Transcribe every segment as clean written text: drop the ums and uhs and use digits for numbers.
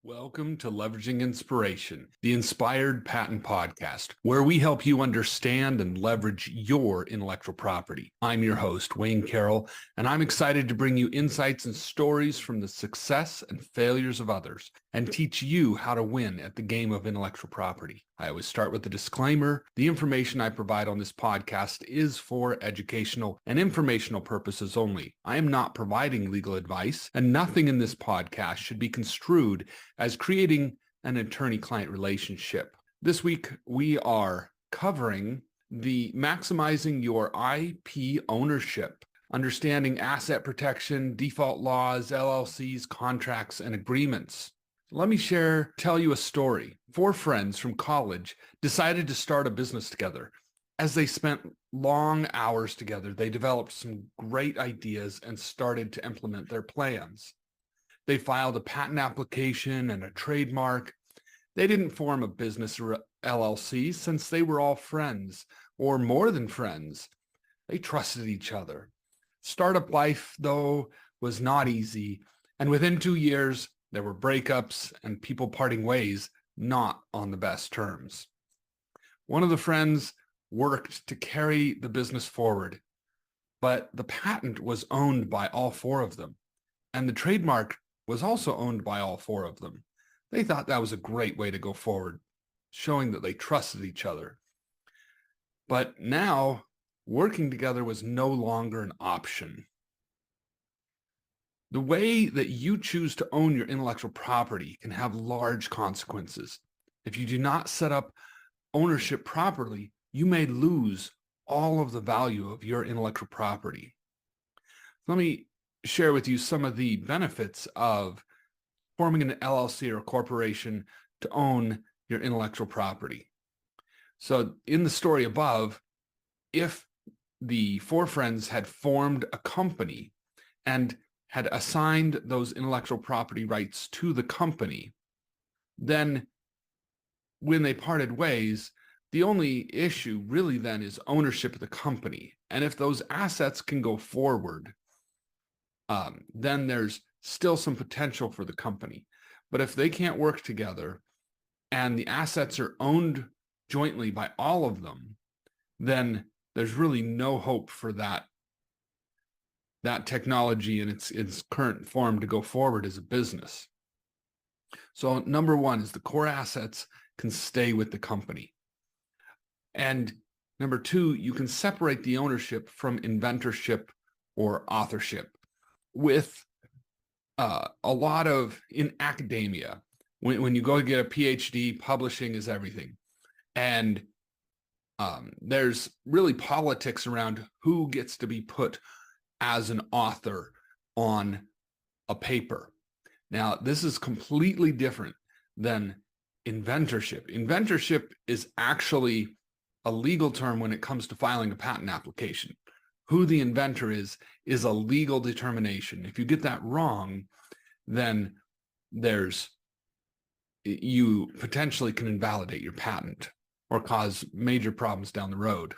Welcome to Leveraging Inspiration, the Inspired Patent Podcast, where we help you understand and leverage your intellectual property. I'm your host, Wayne Carroll, and I'm excited to bring you insights and stories from the success and failures of others and teach you how to win at the game of intellectual property. I always start with a disclaimer. The information I provide on this podcast is for educational and informational purposes only. I am not providing legal advice, and nothing in this podcast should be construed as creating an attorney-client relationship. This week, we are covering the maximizing your IP ownership, understanding asset protection, default laws, LLCs, contracts, and agreements. Let me tell you a story. 4 friends from college decided to start a business together. As they spent long hours together, they developed some great ideas and started to implement their plans. They filed a patent application and a trademark. They didn't form a business or LLC since they were all friends, or more than friends. They trusted each other. Startup life, though, was not easy, and within 2 years, there were breakups and people parting ways, not on the best terms. One of the friends worked to carry the business forward, but the patent was owned by all 4 of them, and the trademark was also owned by all 4 of them. They thought that was a great way to go forward, showing that they trusted each other. But now, working together was no longer an option. The way that you choose to own your intellectual property can have large consequences. If you do not set up ownership properly, you may lose all of the value of your intellectual property. Let me share with you some of the benefits of forming an LLC or a corporation to own your intellectual property. So in the story above, if the 4 friends had formed a company and had assigned those intellectual property rights to the company, then when they parted ways, the only issue really then is ownership of the company. And if those assets can go forward, then there's still some potential for the company. But if they can't work together and the assets are owned jointly by all of them, then there's really no hope for that technology in its current form to go forward as a business. So number 1 is the core assets can stay with the company. And number 2, you can separate the ownership from inventorship or authorship. With a lot of, in academia, when you go to get a PhD, publishing is everything. And there's really politics around who gets to be put as an author on a paper. Now, this is completely different than inventorship. Inventorship is actually a legal term when it comes to filing a patent application. Who the inventor is a legal determination. If you get that wrong, then you potentially can invalidate your patent or cause major problems down the road.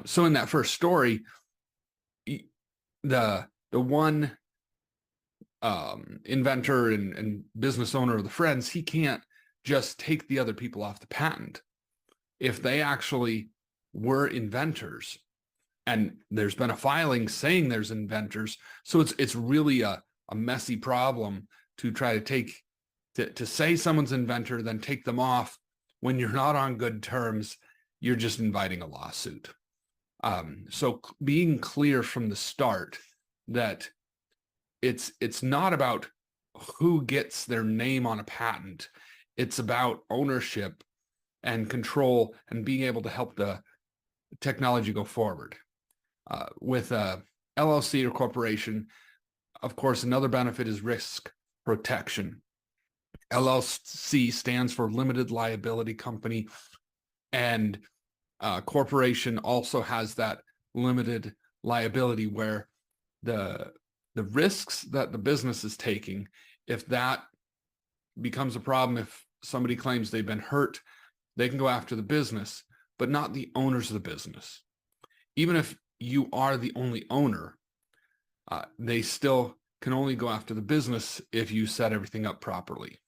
So in that first story, the one inventor and business owner of the friends, he can't just take the other people off the patent. If they actually were inventors, and there's been a filing saying there's inventors, so it's really a messy problem to try to say someone's inventor, then take them off when you're not on good terms. You're just inviting a lawsuit. So being clear from the start that it's not about who gets their name on a patent. It's about ownership and control and being able to help the technology go forward. With a LLC or corporation, of course, another benefit is risk protection. LLC stands for Limited Liability Company, and corporation also has that limited liability where the risks that the business is taking, if that becomes a problem, if somebody claims they've been hurt, they can go after the business, but not the owners of the business. Even if you are the only owner, they still can only go after the business if you set everything up properly.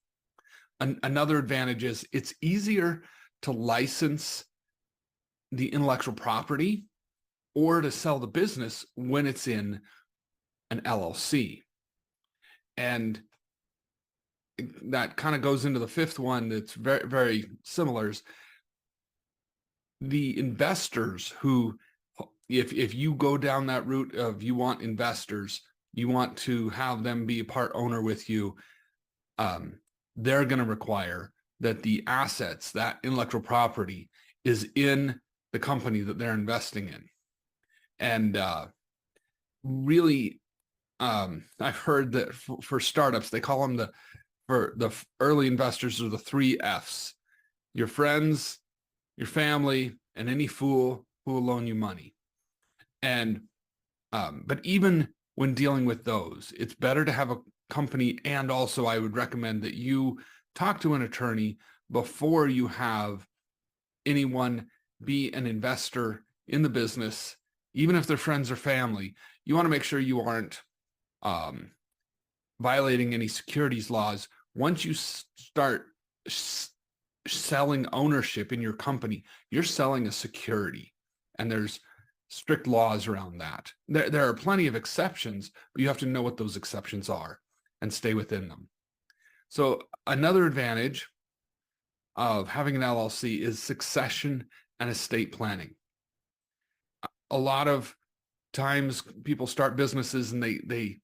Another advantage is it's easier to license the intellectual property or to sell the business when it's in an LLC. And that kind of goes into the fifth one that's very, very similar. The investors who, if you go down that route of you want investors, you want to have them be a part owner with you, they're going to require that the assets, that intellectual property, is in the company that they're investing in. And really, I've heard that for startups, they call them for the early investors are the 3 F's: your friends, your family, and any fool who will loan you money. And but even when dealing with those, it's better to have a company. And also I would recommend that you talk to an attorney before you have anyone be an investor in the business, even if they're friends or family. You want to make sure you aren't violating any securities laws. Once you start selling ownership in your company, you're selling a security, and there's strict laws around that. There are plenty of exceptions, but you have to know what those exceptions are and stay within them. So another advantage of having an LLC is succession and estate planning. A lot of times people start businesses and they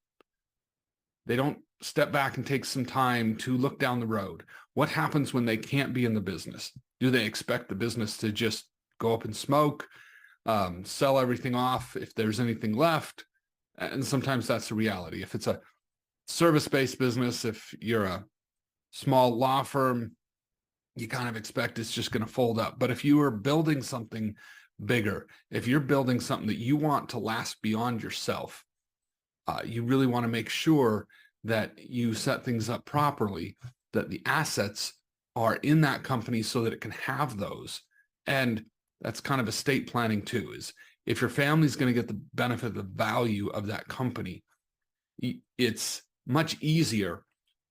don't step back and take some time to look down the road. What happens when they can't be in the business? Do they expect the business to just go up in smoke, sell everything off if there's anything left? And sometimes that's the reality. If it's a service-based business, if you're a small law firm, you kind of expect it's just going to fold up. But if you are building something bigger, if you're building something that you want to last beyond yourself, you really want to make sure that you set things up properly, that the assets are in that company so that it can have those. And that's kind of estate planning too, is if your family's going to get the benefit of the value of that company, it's much easier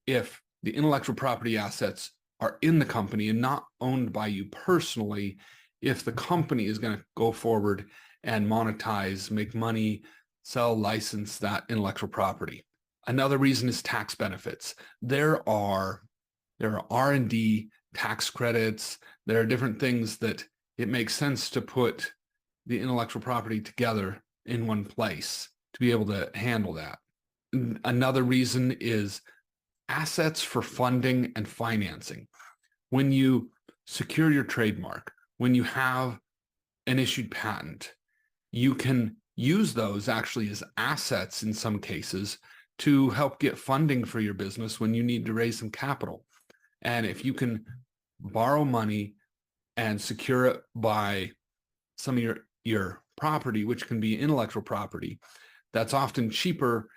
if the intellectual property assets are in the company and not owned by you personally, if the company is going to go forward and monetize, make money, sell, license that intellectual property. Another reason is tax benefits. There are R&D tax credits. There are different things that it makes sense to put the intellectual property together in one place to be able to handle that. Another reason is assets for funding and financing. When you secure your trademark, when you have an issued patent, you can use those actually as assets in some cases to help get funding for your business when you need to raise some capital. And if you can borrow money and secure it by some of your property, which can be intellectual property, that's often cheaper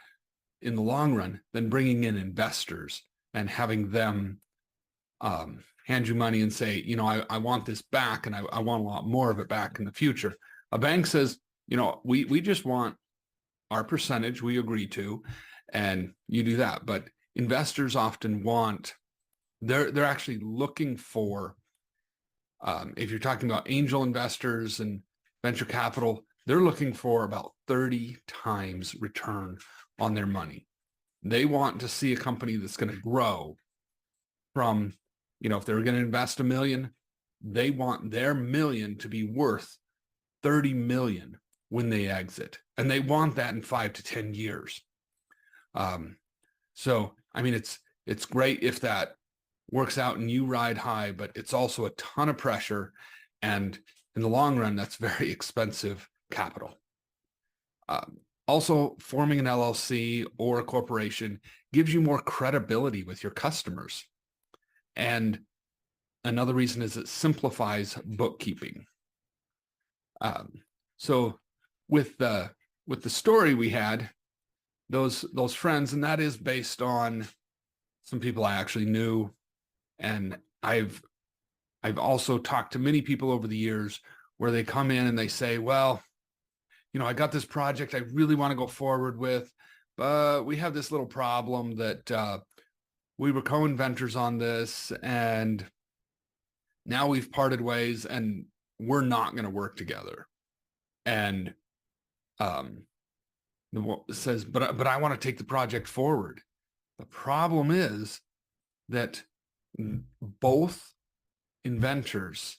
in the long run than bringing in investors and having them hand you money and say, you know, I want this back, and I want a lot more of it back in the future. A bank says, you know, we just want our percentage we agree to, and you do that. But investors often want, they're actually looking for, if you're talking about angel investors and venture capital, they're looking for about 30 times return on their money. They want to see a company that's going to grow from, you know, if they're going to invest $1 million, they want their $1 million to be worth 30 million when they exit. And they want that in 5 to 10 years. So, I mean, it's great if that works out and you ride high, but it's also a ton of pressure. And in the long run, that's very expensive capital. Also, forming an LLC or a corporation gives you more credibility with your customers. And another reason is it simplifies bookkeeping. So with the story we had, those friends, and that is based on some people I actually knew. And I've also talked to many people over the years where they come in and they say, well, you know, I got this project I really want to go forward with, we have this little problem that we were co-inventors on this, and now we've parted ways, and we're not going to work together. And says, but I want to take the project forward. The problem is that both inventors,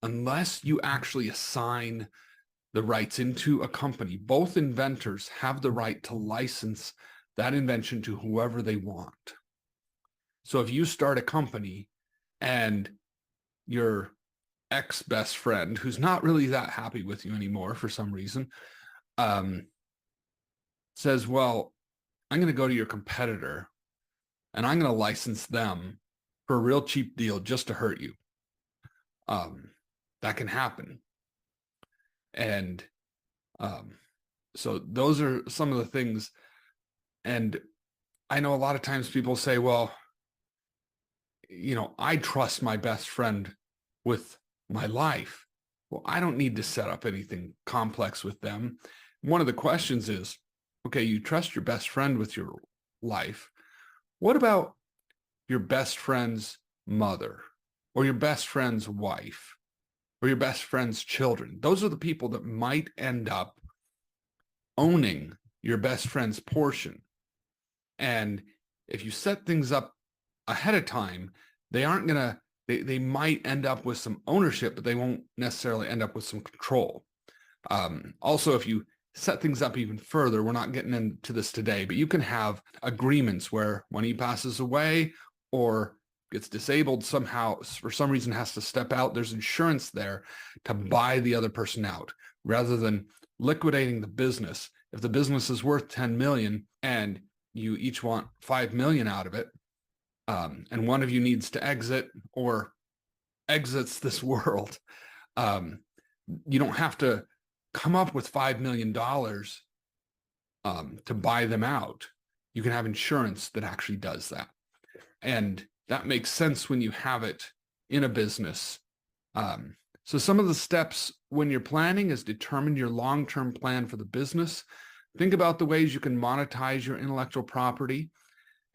unless you actually assign the rights into a company, both inventors have the right to license that invention to whoever they want. So if you start a company and your ex-best friend, who's not really that happy with you anymore for some reason, says, well, I'm going to go to your competitor and I'm going to license them for a real cheap deal just to hurt you. That can happen. And so those are some of the things. And I know a lot of times people say, well, I trust my best friend with my life. Well, I don't need to set up anything complex with them. One of the questions is, okay, you trust your best friend with your life. What about your best friend's mother or your best friend's wife or your best friend's children? Those are the people that might end up owning your best friend's portion. And if you set things up ahead of time, they might end up with some ownership, but they won't necessarily end up with some control. Also, if you set things up even further, we're not getting into this today, but you can have agreements where when he passes away or gets disabled somehow, for some reason has to step out, there's insurance there to buy the other person out rather than liquidating the business. If the business is worth 10 million and you each want 5 million out of it, and one of you needs to exit or exits this world, you don't have to come up with $5 million to buy them out. You can have insurance that actually does that. And that makes sense when you have it in a business. So some of the steps when you're planning is determine your long-term plan for the business. Think about the ways you can monetize your intellectual property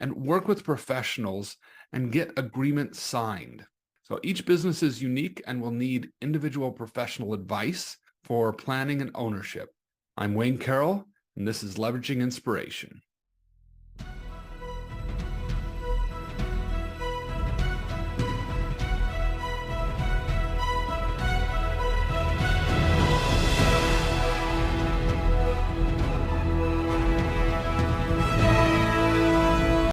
and work with professionals and get agreements signed. So each business is unique and will need individual professional advice for planning and ownership. I'm Wayne Carroll, and this is Leveraging Inspiration.